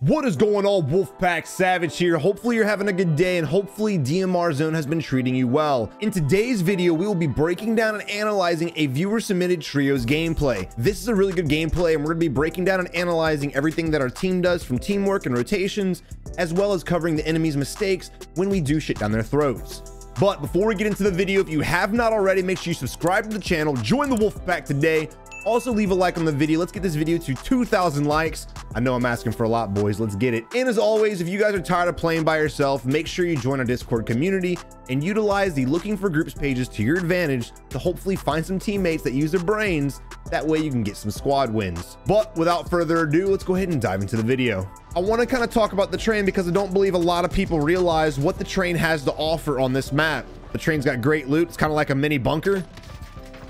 What is going on, Wolfpack Savage here? Hopefully you're having a good day and hopefully DMR Zone has been treating you well. In today's video, we will be breaking down and analyzing a viewer submitted trios gameplay. This is a really good gameplay and we're going to be breaking down and analyzing everything that our team does from teamwork and rotations, as well as covering the enemy's mistakes when we do shit down their throats. But before we get into the video, if you have not already, make sure you subscribe to the channel, join the Wolfpack today. Also leave a like on the video. Let's get this video to 2,000 likes. I know I'm asking for a lot, boys. Let's get it. And as always, if you guys are tired of playing by yourself, make sure you join our Discord community and utilize the looking for groups pages to your advantage to hopefully find some teammates that use their brains. That way you can get some squad wins. But without further ado, let's go ahead and dive into the video. I want to kind of talk about the train because I don't believe a lot of people realize what the train has to offer on this map. The train's got great loot. It's kind of like a mini bunker.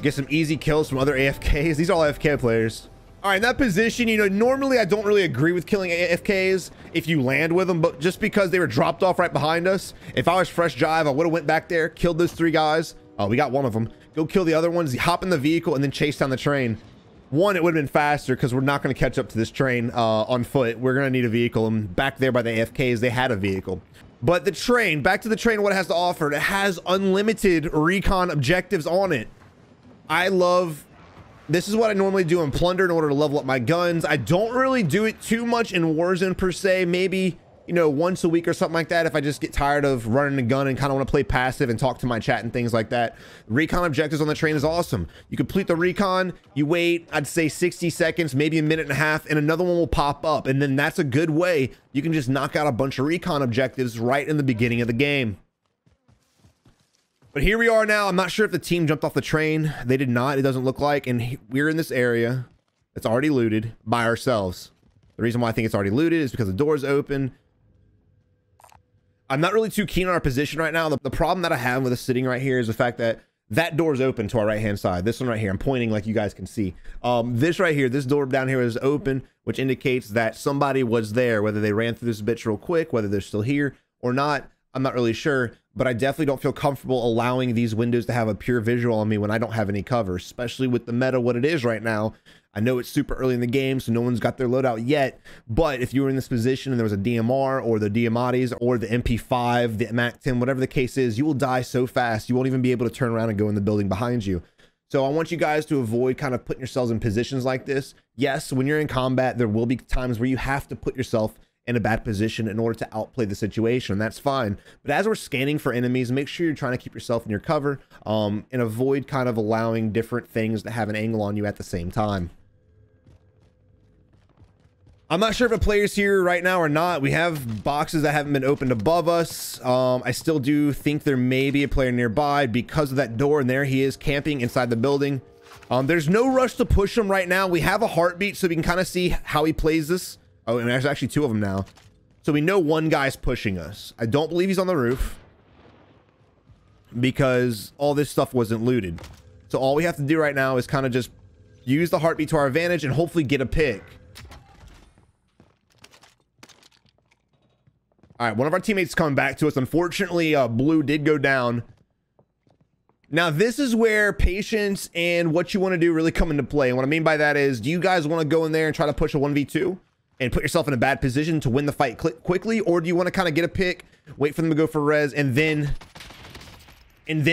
Get some easy kills from other AFKs. These are all AFK players. All right, in that position, you know, normally I don't really agree with killing AFKs if you land with them, but just because they were dropped off right behind us, if I was fresh jive, I would have went back there, killed those three guys. Oh, we got one of them. Go kill the other ones, hop in the vehicle, and then chase down the train. One, it would have been faster because we're not going to catch up to this train on foot. We're going to need a vehicle, and back there by the AFKs, they had a vehicle. But the train, back to the train, what it has to offer, it has unlimited recon objectives on it. This is what I normally do in Plunder in order to level up my guns. I don't really do it too much in Warzone per se, maybe, you know, once a week or something like that if I just get tired of running a gun and kind of want to play passive and talk to my chat and things like that. Recon objectives on the train is awesome. You complete the recon, you wait, I'd say 60 seconds, maybe a minute and a half, and another one will pop up, and then that's a good way you can just knock out a bunch of recon objectives right in the beginning of the game. But here we are now. I'm not sure if the team jumped off the train. They did not. It doesn't look like. And we're in this area that's already looted by ourselves. The reason why I think it's already looted is because the door's open. I'm not really too keen on our position right now. The problem that I have with us sitting right here is the fact that that door is open to our right-hand side. This one right here, I'm pointing like you guys can see. This right here, this door down here is open, which indicates that somebody was there, whether they ran through this bitch real quick, whether they're still here or not. I'm not really sure, but I definitely don't feel comfortable allowing these windows to have a pure visual on me when I don't have any cover, especially with the meta what it is right now. I know it's super early in the game, so no one's got their loadout yet, but if you were in this position and there was a DMR or the Diamatis or the MP5, the MAC-10, whatever the case is, you will die so fast, you won't even be able to turn around and go in the building behind you. So I want you guys to avoid kind of putting yourselves in positions like this. Yes, when you're in combat, there will be times where you have to put yourself in a bad position in order to outplay the situation. That's fine. But as we're scanning for enemies, make sure you're trying to keep yourself in your cover and avoid kind of allowing different things to have an angle on you at the same time. I'm not sure if a player's here right now or not. We have boxes that haven't been opened above us. I still do think there may be a player nearby because of that door, and there he is camping inside the building. There's no rush to push him right now. We have a heartbeat so we can kind of see how he plays this. Oh, and there's actually two of them now. So we know one guy's pushing us. I don't believe he's on the roof because all this stuff wasn't looted. So all we have to do right now is kind of just use the heartbeat to our advantage and hopefully get a pick. All right, one of our teammates coming back to us. Unfortunately, blue did go down. Now, this is where patience and what you want to do really come into play. And what I mean by that is, do you guys want to go in there and try to push a 1v2? And put yourself in a bad position to win the fight quickly, or do you want to kind of get a pick, wait for them to go for res, and then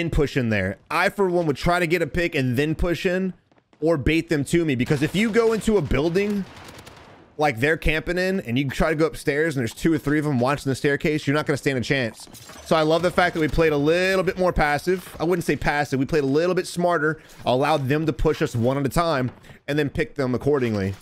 push in there? I, for one, would try to get a pick and then push in, or bait them to me, because if you go into a building like they're camping in, and you try to go upstairs, and there's 2 or 3 of them watching the staircase, you're not going to stand a chance. So I love the fact that we played a little bit more passive. I wouldn't say passive. We played a little bit smarter, allowed them to push us one at a time, and then pick them accordingly.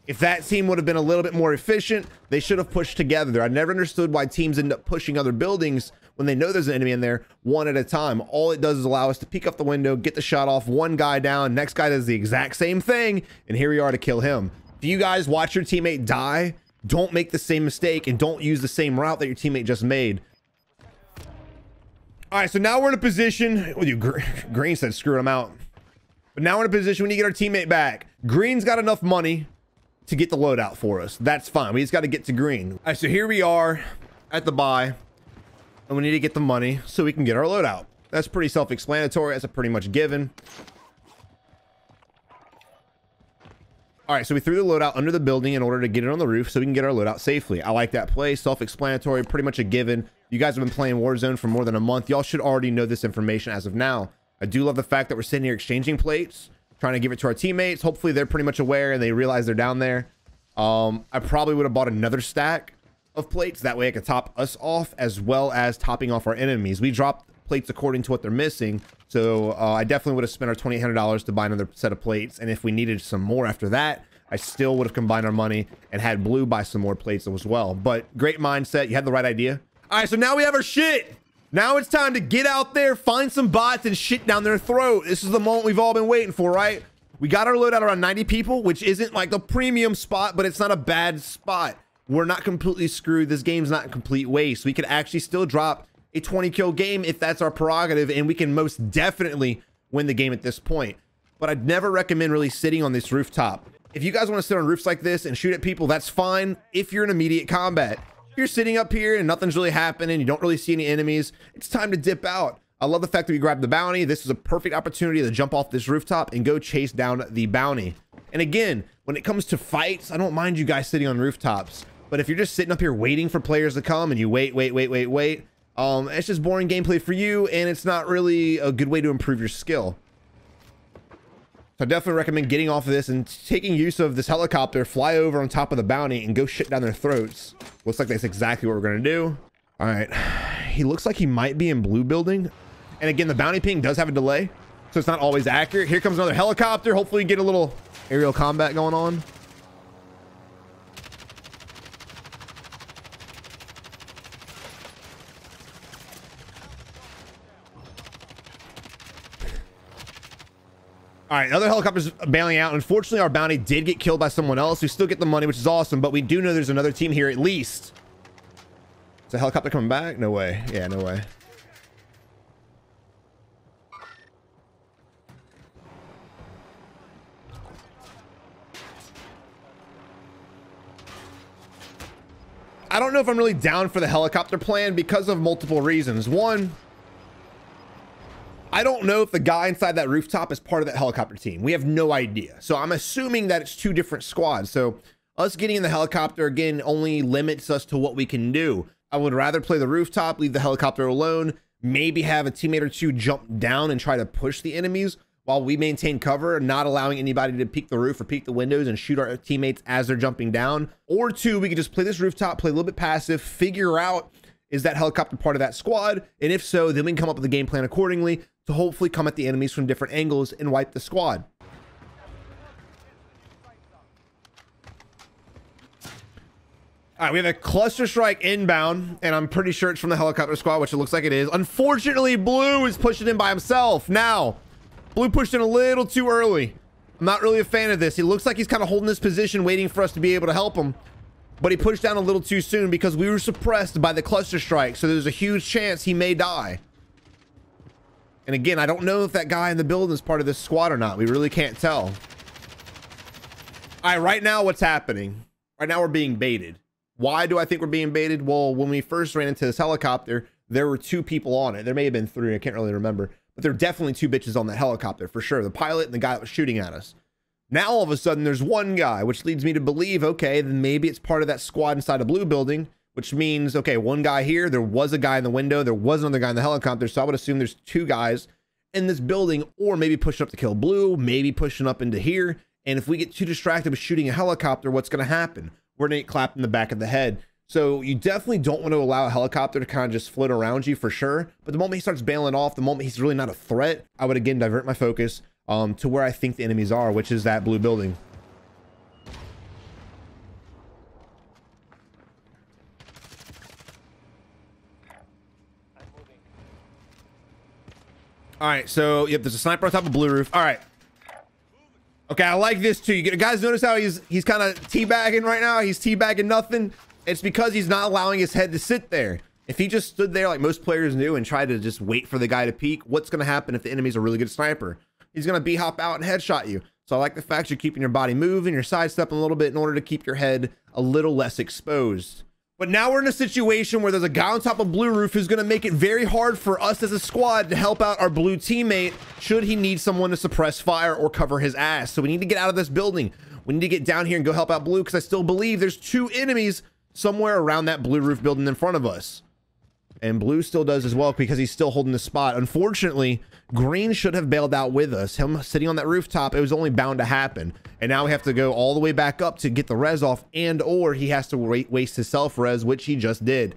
If that team would have been a little bit more efficient, they should have pushed together. I never understood why teams end up pushing other buildings when they know there's an enemy in there one at a time. All it does is allow us to peek up the window, get the shot off, one guy down, next guy does the exact same thing, and here we are to kill him. If you guys watch your teammate die, don't make the same mistake and don't use the same route that your teammate just made. All right, so now we're in a position. Green said screw him out. But now we're in a position we need to get our teammate back. Green's got enough money to get the loadout for us. That's fine. We just got to get to green. All right, so here we are at the buy, and we need to get the money so we can get our loadout. That's pretty self-explanatory. That's a pretty much given. All right, so we threw the loadout under the building in order to get it on the roof so we can get our loadout safely. I like that play. Self-explanatory, pretty much a given. You guys have been playing Warzone for more than a month. Y'all should already know this information as of now. I do love the fact that we're sitting here exchanging plates, trying to give it to our teammates. Hopefully they're pretty much aware and they realize they're down there. I probably would have bought another stack of plates. That way I could top us off as well as topping off our enemies. We dropped plates according to what they're missing. So I definitely would have spent our $2,800 to buy another set of plates. And if we needed some more after that, I still would have combined our money and had Blue buy some more plates as well. But great mindset. You had the right idea. All right, so now we have our shit. Now it's time to get out there, find some bots and shit down their throat. This is the moment we've all been waiting for, right? We got our loadout around 90 people, which isn't like the premium spot, but it's not a bad spot. We're not completely screwed. This game's not a complete waste. We could actually still drop a 20 kill game if that's our prerogative, and we can most definitely win the game at this point. But I'd never recommend really sitting on this rooftop. If you guys want to sit on roofs like this and shoot at people, that's fine if you're in immediate combat. If you're sitting up here and nothing's really happening, you don't really see any enemies, it's time to dip out. I love the fact that we grabbed the bounty. This is a perfect opportunity to jump off this rooftop and go chase down the bounty. And again, when it comes to fights, I don't mind you guys sitting on rooftops. But if you're just sitting up here waiting for players to come and you wait, it's just boring gameplay for you, and it's not really a good way to improve your skill. So I definitely recommend getting off of this and taking use of this helicopter, fly over on top of the bounty and go shit down their throats. Looks like that's exactly what we're going to do. All right. He looks like he might be in blue building. And again, the bounty ping does have a delay, so it's not always accurate. Here comes another helicopter. Hopefully get a little aerial combat going on. All right, other helicopters bailing out. Unfortunately, our bounty did get killed by someone else. We still get the money, which is awesome, but we do know there's another team here at least. Is a helicopter coming back? No way. Yeah, no way. I don't know if I'm really down for the helicopter plan because of multiple reasons. One, I don't know if the guy inside that rooftop is part of that helicopter team. We have no idea. So I'm assuming that it's two different squads. So us getting in the helicopter, again, only limits us to what we can do. I would rather play the rooftop, leave the helicopter alone, maybe have a teammate or two jump down and try to push the enemies while we maintain cover, not allowing anybody to peek the roof or peek the windows and shoot our teammates as they're jumping down. Or two, we could just play this rooftop, play a little bit passive, figure out, is that helicopter part of that squad? And if so, then we can come up with a game plan accordingly to hopefully come at the enemies from different angles and wipe the squad. All right, we have a cluster strike inbound, and I'm pretty sure it's from the helicopter squad, which it looks like it is. Unfortunately, Blue is pushing in by himself. Now, Blue pushed in a little too early. I'm not really a fan of this. He looks like he's kind of holding this position, waiting for us to be able to help him. But he pushed down a little too soon because we were suppressed by the cluster strike. So there's a huge chance he may die. And again, I don't know if that guy in the building is part of this squad or not. We really can't tell. All right, right now, what's happening? Right now, we're being baited. Why do I think we're being baited? Well, when we first ran into this helicopter, there were two people on it. There may have been three. I can't really remember. But there are definitely two bitches on that helicopter for sure. The pilot and the guy that was shooting at us. Now, all of a sudden, there's one guy, which leads me to believe, okay, then maybe it's part of that squad inside a blue building, which means, okay, one guy here, there was a guy in the window, there was another guy in the helicopter, so I would assume there's two guys in this building, or maybe pushing up to kill Blue, maybe pushing up into here, and if we get too distracted with shooting a helicopter, what's going to happen? We're going to get clapped in the back of the head. So you definitely don't want to allow a helicopter to kind of just float around you for sure, but the moment he starts bailing off, the moment he's really not a threat, I would again divert my focus to where I think the enemies are, which is that blue building. All right, so yep, there's a sniper on top of blue roof. All right. Okay, I like this too. You guys notice how he's kind of teabagging right now? He's teabagging nothing. It's because he's not allowing his head to sit there. If he just stood there like most players do and tried to just wait for the guy to peek, what's going to happen if the enemy's a really good sniper? He's going to b-hop out and headshot you. So I like the fact you're keeping your body moving, you're sidestepping a little bit in order to keep your head a little less exposed. But now we're in a situation where there's a guy on top of blue roof who's going to make it very hard for us as a squad to help out our blue teammate should he need someone to suppress fire or cover his ass. So we need to get out of this building. We need to get down here and go help out blue, because I still believe there's 2 enemies somewhere around that blue roof building in front of us. And blue still does as well, because he's still holding the spot. Unfortunately, green should have bailed out with us. Him sitting on that rooftop, it was only bound to happen. And now we have to go all the way back up to get the res off, and or he has to waste his self res, which he just did.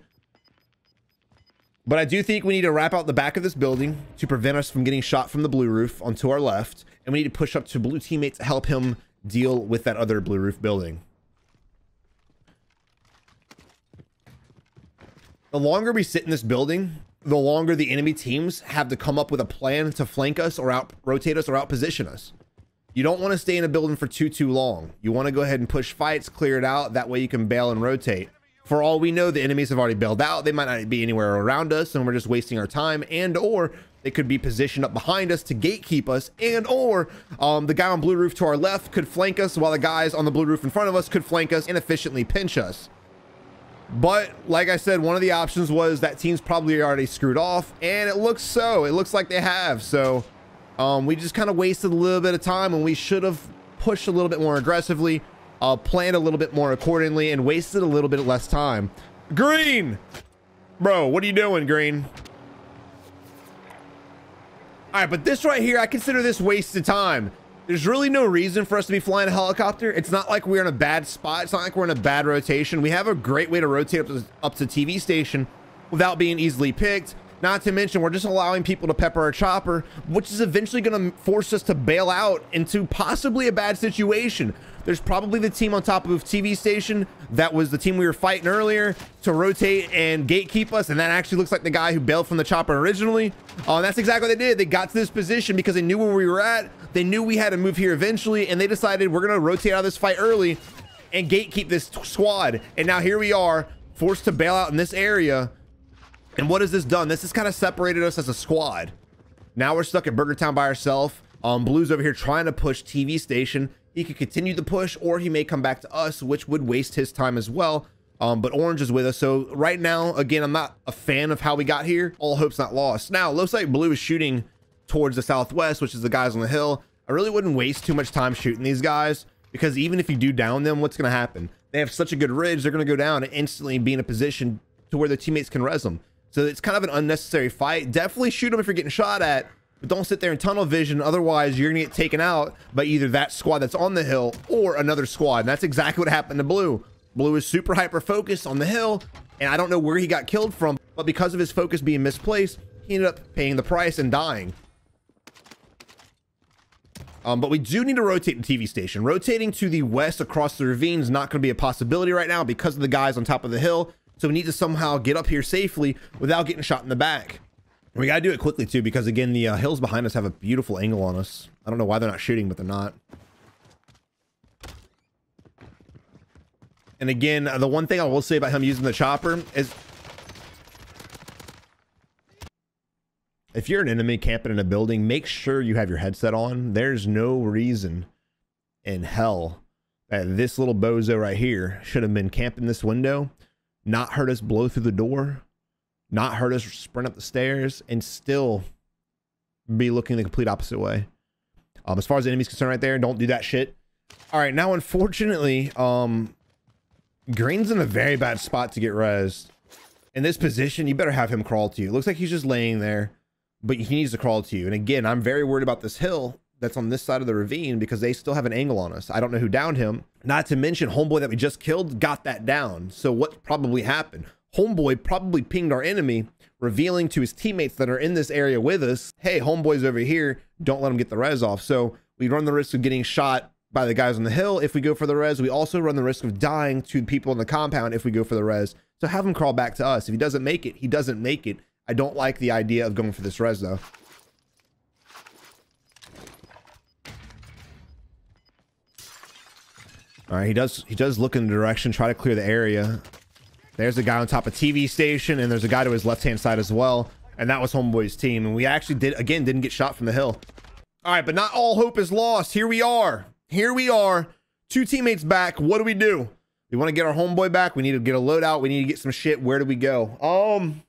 But I do think we need to wrap out the back of this building to prevent us from getting shot from the blue roof onto our left. And we need to push up to blue teammates to help him deal with that other blue roof building. The longer we sit in this building, the longer the enemy teams have to come up with a plan to flank us or out rotate us or out position us. You don't want to stay in a building for too long. You want to go ahead and push fights, clear it out. That way you can bail and rotate. For all we know, the enemies have already bailed out. They might not be anywhere around us, and we're just wasting our time. And or they could be positioned up behind us to gatekeep us. And or the guy on blue roof to our left could flank us, while the guys on the blue roof in front of us could flank us and efficiently pinch us. But like I said, one of the options was that team's probably already screwed off, and it looks like they have. So we just kind of wasted a little bit of time, and we should have pushed a little bit more aggressively, planned a little bit more accordingly, and wasted a little bit less time. Green, bro, what are you doing, green? All right, but this right here, I consider this wasted time. There's really no reason for us to be flying a helicopter. It's not like we're in a bad spot. It's not like we're in a bad rotation. We have a great way to rotate up to TV station without being easily picked. Not to mention, we're just allowing people to pepper our chopper, which is eventually going to force us to bail out into possibly a bad situation. There's probably the team on top of TV station that was the team we were fighting earlier to rotate and gatekeep us, and that actually looks like the guy who bailed from the chopper originally. That's exactly what they did. They got to this position because they knew where we were at. They knew we had to move here eventually, and they decided we're going to rotate out of this fight early and gatekeep this squad. And now here we are, forced to bail out in this area. And what has this done? This has kind of separated us as a squad. Now we're stuck at Burger Town by ourselves. Blue's over here trying to push TV station. He could continue the push, or he may come back to us, which would waste his time as well. But orange is with us. So right now, again, I'm not a fan of how we got here. All hope's not lost. Now, looks like blue is shooting towards the southwest, which is the guys on the hill. I really wouldn't waste too much time shooting these guys, because even if you do down them, what's going to happen? They have such a good ridge. They're going to go down and instantly be in a position to where their teammates can res them. So it's kind of an unnecessary fight. Definitely shoot them if you're getting shot at, but don't sit there in tunnel vision. Otherwise, you're going to get taken out by either that squad that's on the hill or another squad. And that's exactly what happened to blue. Blue is super hyper focused on the hill, and I don't know where he got killed from, but because of his focus being misplaced, he ended up paying the price and dying. But we do need to rotate the TV station. Rotating to the west across the ravine is not going to be a possibility right now because of the guys on top of the hill. So we need to somehow get up here safely without getting shot in the back. We got to do it quickly too, because again, the hills behind us have a beautiful angle on us. I don't know why they're not shooting, but they're not. And again, the one thing I will say about him using the chopper is, if you're an enemy camping in a building, make sure you have your headset on. There's no reason in hell that this little bozo right here should have been camping this window, not heard us blow through the door, not heard us sprint up the stairs, and still be looking the complete opposite way. As far as the enemy's concerned right there, don't do that shit. All right, now unfortunately, green's in a very bad spot to get rezzed. In this position, you better have him crawl to you. It looks like he's just laying there, but he needs to crawl to you. And again, I'm very worried about this hill that's on this side of the ravine, because they still have an angle on us. I don't know who downed him. Not to mention, homeboy that we just killed got that down. So what probably happened? Homeboy probably pinged our enemy, revealing to his teammates that are in this area with us, hey, homeboy's over here, don't let him get the res off. So we run the risk of getting shot by the guys on the hill if we go for the res. We also run the risk of dying to people in the compound if we go for the res. So have him crawl back to us. If he doesn't make it, he doesn't make it. I don't like the idea of going for this res though. All right, he does look in the direction, try to clear the area. There's a guy on top of TV station, and there's a guy to his left-hand side as well. And that was homeboy's team. And we actually didn't get shot from the hill. All right, but not all hope is lost. Here we are. Here we are. 2 teammates back. What do? We want to get our homeboy back. We need to get a loadout. We need to get some shit. Where do we go?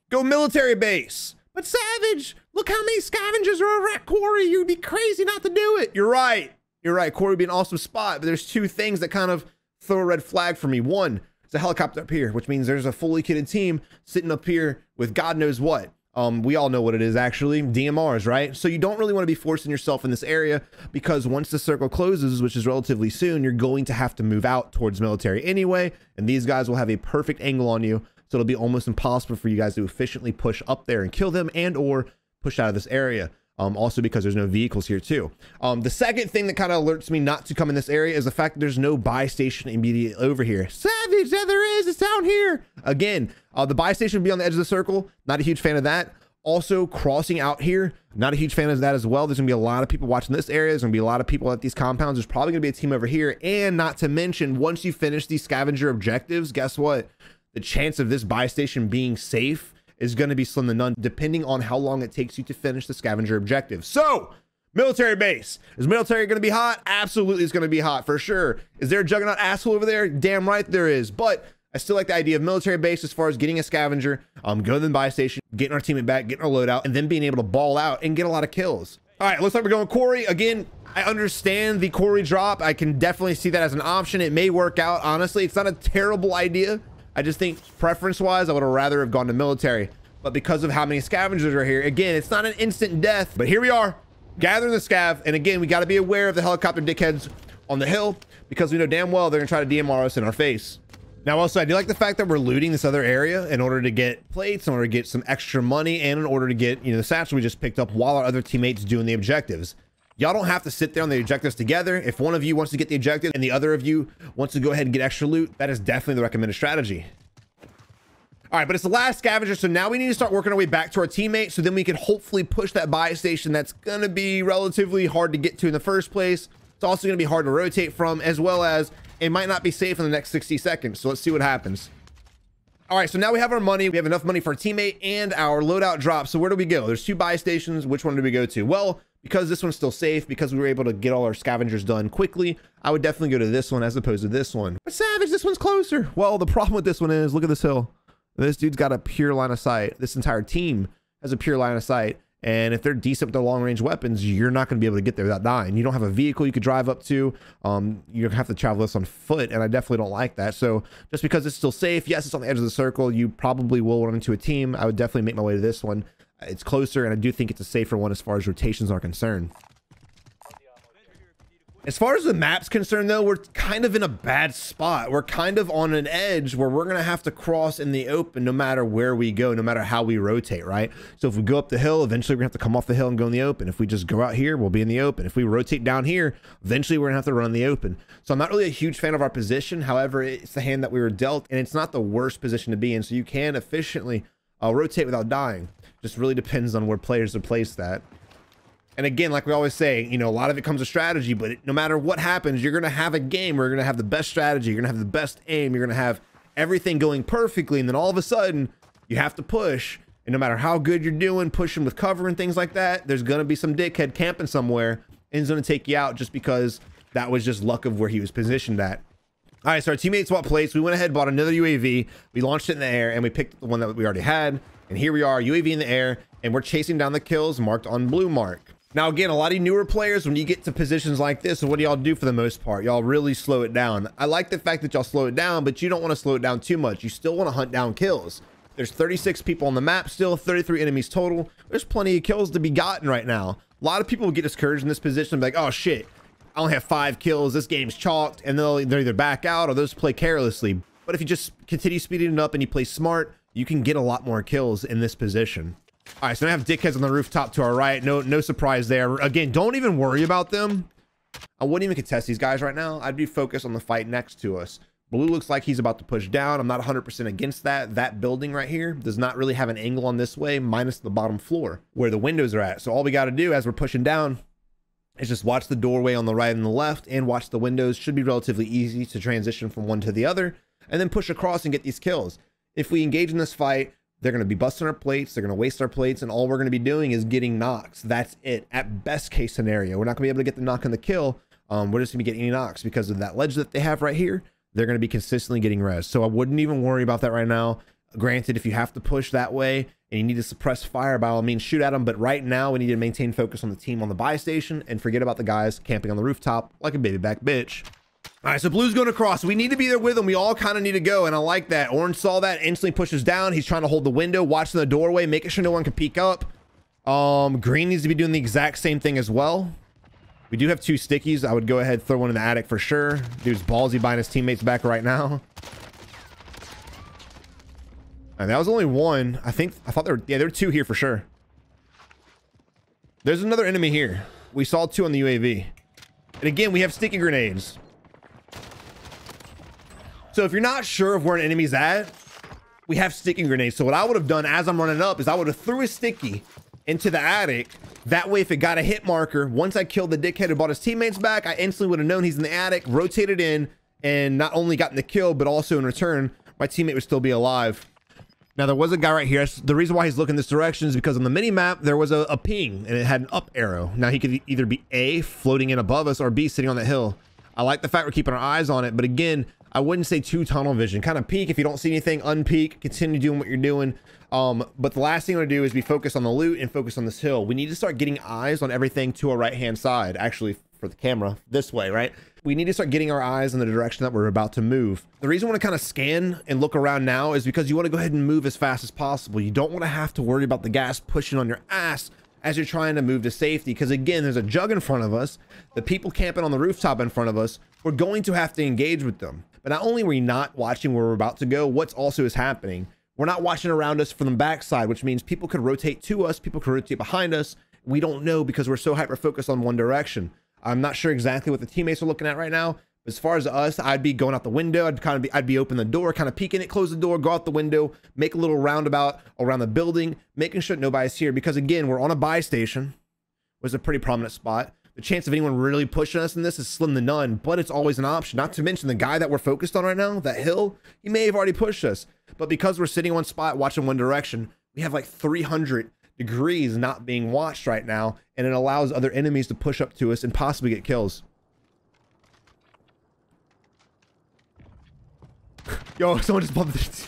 Go military base. But Savage, look how many scavengers are over at Quarry. You'd be crazy not to do it. You're right. You're right, Corey would be an awesome spot, but there's two things that kind of throw a red flag for me. One, it's a helicopter up here, which means there's a fully kitted team sitting up here with God knows what. We all know what it is, actually, DMRs, right? So you don't really want to be forcing yourself in this area, because once the circle closes, which is relatively soon, you're going to have to move out towards military anyway, and these guys will have a perfect angle on you, so it'll be almost impossible for you guys to efficiently push up there and kill them, and or push out of this area. Also because there's no vehicles here too. The second thing that kind of alerts me not to come in this area is the fact that there's no buy station immediately over here. Savage, yeah, there is, it's down here. Again, the buy station would be on the edge of the circle. Not a huge fan of that. Also, crossing out here, not a huge fan of that as well. There's gonna be a lot of people watching this area. There's gonna be a lot of people at these compounds. There's probably gonna be a team over here. And not to mention, once you finish these scavenger objectives, guess what? The chance of this buy station being safe is going to be slim to none, depending on how long it takes you to finish the scavenger objective. So, military base. Is military going to be hot? Absolutely, it's going to be hot for sure. Is there a juggernaut asshole over there? Damn right there is. But I still like the idea of military base as far as getting a scavenger, going to the buy station, getting our teammate back, getting our loadout, and then being able to ball out and get a lot of kills. All right, looks like we're going Corey. Again, I understand the Corey drop. I can definitely see that as an option. It may work out. Honestly, it's not a terrible idea. I just think preference-wise, I would have rather have gone to military. But because of how many scavengers are here, again, it's not an instant death. But here we are, gathering the scav. And again, we got to be aware of the helicopter dickheads on the hill, because we know damn well they're going to try to DMR us in our face. Now, also, I do like the fact that we're looting this other area in order to get plates, in order to get some extra money, and in order to get, you know, the satchel we just picked up while our other teammates doing the objectives. Y'all don't have to sit there on the objectives together. If one of you wants to get the objective and the other of you wants to go ahead and get extra loot, that is definitely the recommended strategy. All right, but it's the last scavenger, so now we need to start working our way back to our teammate, so then we can hopefully push that buy station that's going to be relatively hard to get to in the first place. It's also going to be hard to rotate from, as well as it might not be safe in the next 60 seconds. So let's see what happens. All right, so now we have our money. We have enough money for our teammate and our loadout drop. So where do we go? There's two buy stations. Which one do we go to? Well, because this one's still safe, because we were able to get all our scavengers done quickly, I would definitely go to this one as opposed to this one. But Savage, this one's closer. Well, the problem with this one is, look at this hill. This dude's got a pure line of sight. This entire team has a pure line of sight. And if they're decent with their long range weapons, you're not going to be able to get there without dying. You don't have a vehicle you could drive up to. You have to travel this on foot, and I definitely don't like that. So just because it's still safe, yes, it's on the edge of the circle, you probably will run into a team. I would definitely make my way to this one. It's closer, and I do think it's a safer one as far as rotations are concerned. As far as the map's concerned, though, we're kind of in a bad spot. We're kind of on an edge where we're going to have to cross in the open no matter where we go, no matter how we rotate, right? So if we go up the hill, eventually we're going to have to come off the hill and go in the open. If we just go out here, we'll be in the open. If we rotate down here, eventually we're going to have to run in the open. So I'm not really a huge fan of our position. However, it's the hand that we were dealt, and it's not the worst position to be in. So you can efficiently rotate without dying. Just really depends on where players are placed at. And again, like we always say, you know, a lot of it comes to strategy, but no matter what happens, you're going to have a game where you're going to have the best strategy. You're going to have the best aim. You're going to have everything going perfectly. And then all of a sudden you have to push. And no matter how good you're doing, pushing with cover and things like that, there's going to be some dickhead camping somewhere and he's going to take you out just because that was just luck of where he was positioned at. All right, so our teammates swapped plates. We went ahead, bought another UAV. We launched it in the air and we picked the one that we already had. And here we are, UAV in the air, and we're chasing down the kills marked on blue mark. Now, again, a lot of newer players, when you get to positions like this, what do y'all do for the most part? Y'all really slow it down. I like the fact that y'all slow it down, but you don't want to slow it down too much. You still want to hunt down kills. There's 36 people on the map still, 33 enemies total. There's plenty of kills to be gotten right now. A lot of people will get discouraged in this position and be like, oh shit, I only have 5 kills. This game's chalked, and they'll either back out or they'll just play carelessly. But if you just continue speeding it up and you play smart, you can get a lot more kills in this position. All right, so now I have dickheads on the rooftop to our right. No surprise there. Again, don't even worry about them. I wouldn't even contest these guys right now. I'd be focused on the fight next to us. Blue looks like he's about to push down. I'm not 100% against that. That building right here does not really have an angle on this way, minus the bottom floor where the windows are at. So all we got to do as we're pushing down is just watch the doorway on the right and the left and watch the windows. Should be relatively easy to transition from one to the other and then push across and get these kills. If we engage in this fight, they're going to be busting our plates. They're going to waste our plates. And all we're going to be doing is getting knocks. That's it. At best case scenario, we're not going to be able to get the knock and the kill. We're just going to be getting any knocks because of that ledge that they have right here. They're going to be consistently getting res. So I wouldn't even worry about that right now. Granted, if you have to push that way and you need to suppress fire, by all means, shoot at them. But right now, we need to maintain focus on the team on the buy station and forget about the guys camping on the rooftop like a baby back bitch. All right, so blue's going across. We need to be there with him. We all kind of need to go, and I like that. Orange saw that, instantly pushes down. He's trying to hold the window, watching the doorway, making sure no one can peek up. Green needs to be doing the exact same thing as well. We do have 2 stickies. I would go ahead, throw one in the attic for sure. Dude's ballsy buying his teammates back right now. And that was only 1. I thought there were 2 here for sure. There's another enemy here. We saw 2 on the UAV. And again, we have sticky grenades. So if you're not sure of where an enemy's at, we have sticky grenades. So what I would have done as I'm running up is I would have threw a sticky into the attic. That way, if it got a hit marker, once I killed the dickhead who brought his teammates back, I instantly would have known he's in the attic, rotated in, and not only gotten the kill, but also in return, my teammate would still be alive. Now, there was a guy right here. The reason why he's looking this direction is because on the mini map, there was a ping and it had an up arrow. Now, he could either be A, floating in above us, or B, sitting on the hill. I like the fact we're keeping our eyes on it, but again, I wouldn't say too tunnel vision. Kind of peek if you don't see anything, unpeek, continue doing what you're doing. But the last thing I'm gonna do is be focused on the loot and focus on this hill. We need to start getting eyes on everything to our right-hand side, actually for the camera this way, right? We need to start getting our eyes in the direction that we're about to move. The reason I want to kind of scan and look around now is because you want to go ahead and move as fast as possible. You don't want to have to worry about the gas pushing on your ass as you're trying to move to safety. Because again, there's a jug in front of us, the people camping on the rooftop in front of us, we're going to have to engage with them. But not only are we not watching where we're about to go, what's also is happening. We're not watching around us from the backside, which means people could rotate to us, people could rotate behind us. We don't know because we're so hyper-focused on one direction. I'm not sure exactly what the teammates are looking at right now. As far as us, I'd be going out the window. I'd be open the door, kind of peeking it, close the door, go out the window, make a little roundabout around the building, making sure nobody's here. Because again, we're on a buy station, which is a pretty prominent spot. The chance of anyone really pushing us in this is slim to none, but it's always an option. Not to mention the guy that we're focused on right now, that hill, he may have already pushed us. But because we're sitting on spot, watching one direction, we have like 300 degrees not being watched right now, and it allows other enemies to push up to us and possibly get kills. Yo, someone just bumped this.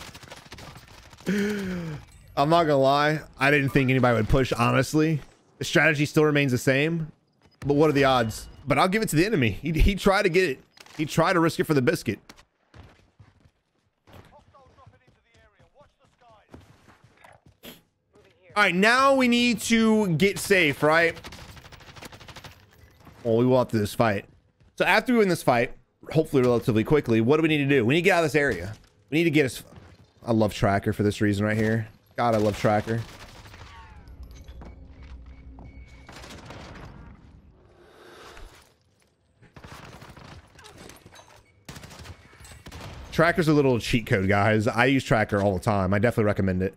I'm not gonna lie, I didn't think anybody would push, honestly. The strategy still remains the same, but what are the odds? But I'll give it to the enemy. He tried to get it. He tried to risk it for the biscuit. All right, now we need to get safe, right? Well, we will after this fight. So after we win this fight, hopefully relatively quickly, what do we need to do? We need to get out of this area. We need to get us... I love Tracker for this reason right here. God, I love Tracker. Tracker's a little cheat code, guys. I use Tracker all the time. I definitely recommend it.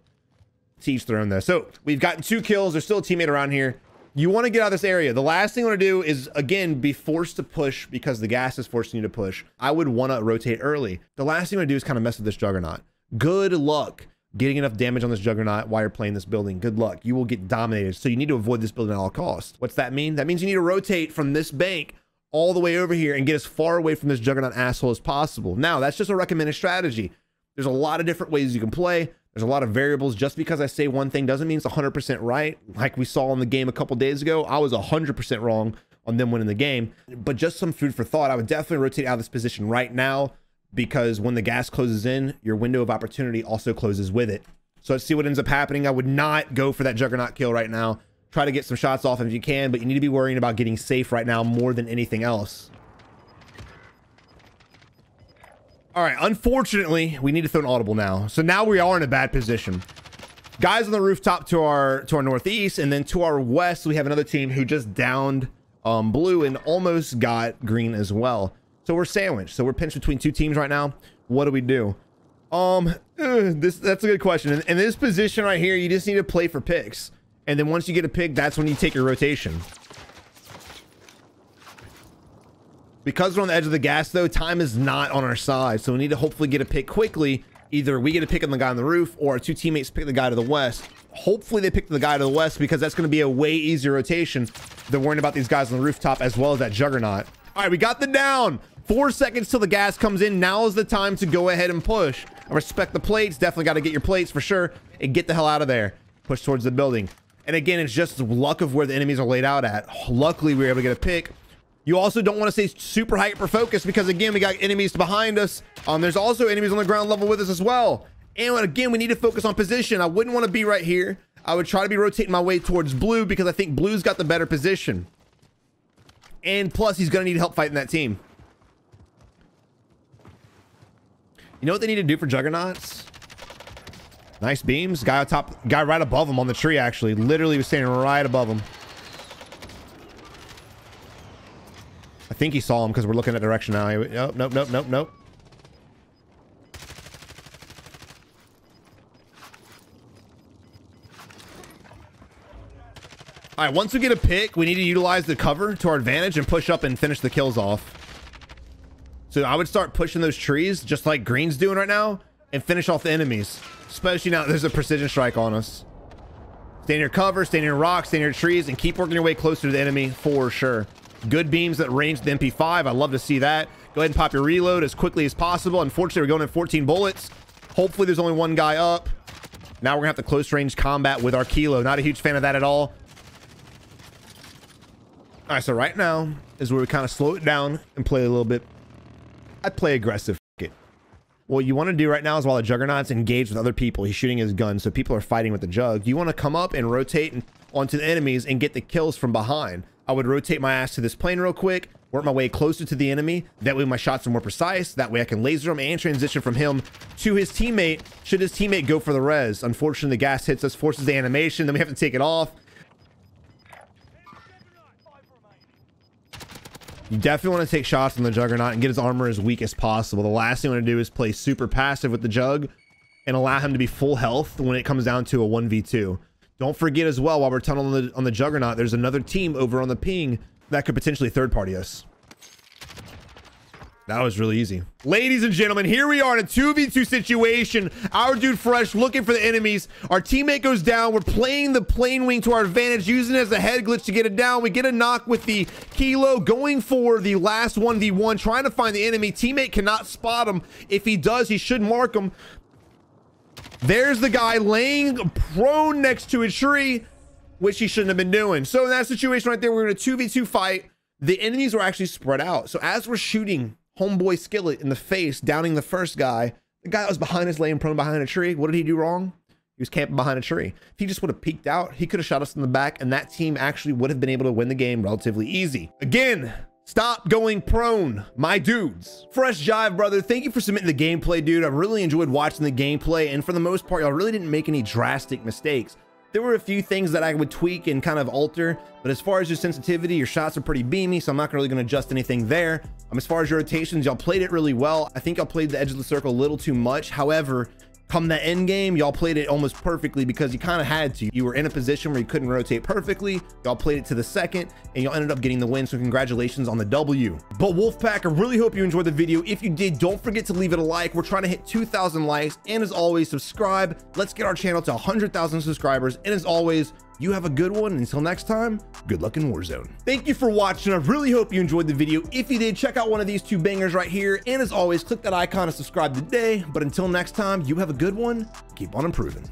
To each their own though. So we've gotten 2 kills. There's still a teammate around here. You want to get out of this area. The last thing I want to do is, again, be forced to push because the gas is forcing you to push. I would want to rotate early. The last thing I want to do is kind of mess with this Juggernaut. Good luck getting enough damage on this Juggernaut while you're playing this building. Good luck. You will get dominated. So you need to avoid this building at all costs. What's that mean? That means you need to rotate from this bank all the way over here and get as far away from this Juggernaut asshole as possible. Now, that's just a recommended strategy. There's a lot of different ways you can play. There's a lot of variables. Just because I say one thing doesn't mean it's 100% right. Like we saw in the game a couple days ago, I was 100% wrong on them winning the game. But just some food for thought. I would definitely rotate out of this position right now, because when the gas closes in, your window of opportunity also closes with it. So let's see what ends up happening. I would not go for that Juggernaut kill right now. Try to get some shots off if you can, but you need to be worrying about getting safe right now more than anything else. All right, unfortunately, we need to throw an audible now. So now we are in a bad position. Guys on the rooftop to our northeast, and then to our west, we have another team who just downed blue and almost got green as well. So we're sandwiched. So we're pinched between 2 teams right now. What do we do? That's a good question. In this position right here, you just need to play for picks. And then once you get a pick, that's when you take your rotation. Because we're on the edge of the gas, though, time is not on our side. So we need to hopefully get a pick quickly. Either we get a pick on the guy on the roof, or our 2 teammates pick the guy to the west. Hopefully they pick the guy to the west, because that's going to be a way easier rotation than worrying about these guys on the rooftop as well as that Juggernaut. All right, we got the down. 4 seconds till the gas comes in. Now is the time to go ahead and push. I respect the plates. Definitely got to get your plates for sure and get the hell out of there. Push towards the building. And again, it's just luck of where the enemies are laid out at. Luckily, we were able to get a pick. You also don't want to stay super hyper focused because again, we got enemies behind us. There's also enemies on the ground level with us as well. And again, we need to focus on position. I wouldn't want to be right here. I would try to be rotating my way towards blue because I think blue's got the better position. And plus, he's going to need help fighting that team. You know what they need to do for juggernauts? Nice beams. Guy on top, guy right above him on the tree, actually. Literally was standing right above him. I think he saw him because we're looking at direction now. Nope, nope, nope, nope, nope. All right, once we get a pick, we need to utilize the cover to our advantage and push up and finish the kills off. So I would start pushing those trees just like green's doing right now and finish off the enemies, especially now there's a precision strike on us. Stay in your cover, stay in your rocks, stay in your trees, and keep working your way closer to the enemy for sure. Good beams that range the MP5. I love to see that. Go ahead and pop your reload as quickly as possible. Unfortunately, we're going in 14 bullets. Hopefully there's only one guy up. Now we're gonna have to close range combat with our kilo. Not a huge fan of that at all. All right, so right now is where we kind of slow it down and play a little bit. I'd play aggressive. F it. What you want to do right now is while the Juggernaut's engaged with other people, he's shooting his gun, so people are fighting with the Jug. You want to come up and rotate onto the enemies and get the kills from behind. I would rotate my ass to this plane real quick, work my way closer to the enemy. That way my shots are more precise. That way I can laser him and transition from him to his teammate should his teammate go for the res. Unfortunately, the gas hits us, forces the animation, then we have to take it off. You definitely want to take shots on the Juggernaut and get his armor as weak as possible. The last thing you want to do is play super passive with the Jug and allow him to be full health when it comes down to a 1v2. Don't forget as well, while we're tunneling on the Juggernaut, there's another team over on the ping that could potentially third party us. That was really easy. Ladies and gentlemen, here we are in a 2v2 situation. Our dude Fresh looking for the enemies. Our teammate goes down. We're playing the plane wing to our advantage, using it as a head glitch to get it down. We get a knock with the Kilo, going for the last 1v1, trying to find the enemy. Teammate cannot spot him. If he does, he should mark him. There's the guy laying prone next to a tree, which he shouldn't have been doing. So in that situation right there, we're in a 2v2 fight. The enemies were actually spread out. So as we're shooting homeboy Skillet in the face, downing the first guy, the guy that was behind us laying prone behind a tree, what did he do wrong? He was camping behind a tree. If he just would have peeked out, he could have shot us in the back, and that team actually would have been able to win the game relatively easy. Again, stop going prone, my dudes. Fresh Jive, brother, thank you for submitting the gameplay, dude. I really enjoyed watching the gameplay, and for the most part, y'all really didn't make any drastic mistakes. There were a few things that I would tweak and kind of alter, but as far as your sensitivity, your shots are pretty beamy, so I'm not really going to adjust anything there. As far as your rotations, y'all played it really well. I think y'all played the edge of the circle a little too much. However, come the end game, y'all played it almost perfectly because you kind of had to. You were in a position where you couldn't rotate perfectly. Y'all played it to the second, and y'all ended up getting the win, so congratulations on the W. But Wolfpack, I really hope you enjoyed the video. If you did, don't forget to leave it a like. We're trying to hit 2,000 likes, and as always, subscribe. Let's get our channel to 100,000 subscribers, and as always, you have a good one. Until next time, good luck in Warzone. Thank you for watching. I really hope you enjoyed the video. If you did, check out one of these two bangers right here. And as always, click that icon to subscribe today. But until next time, you have a good one. Keep on improving.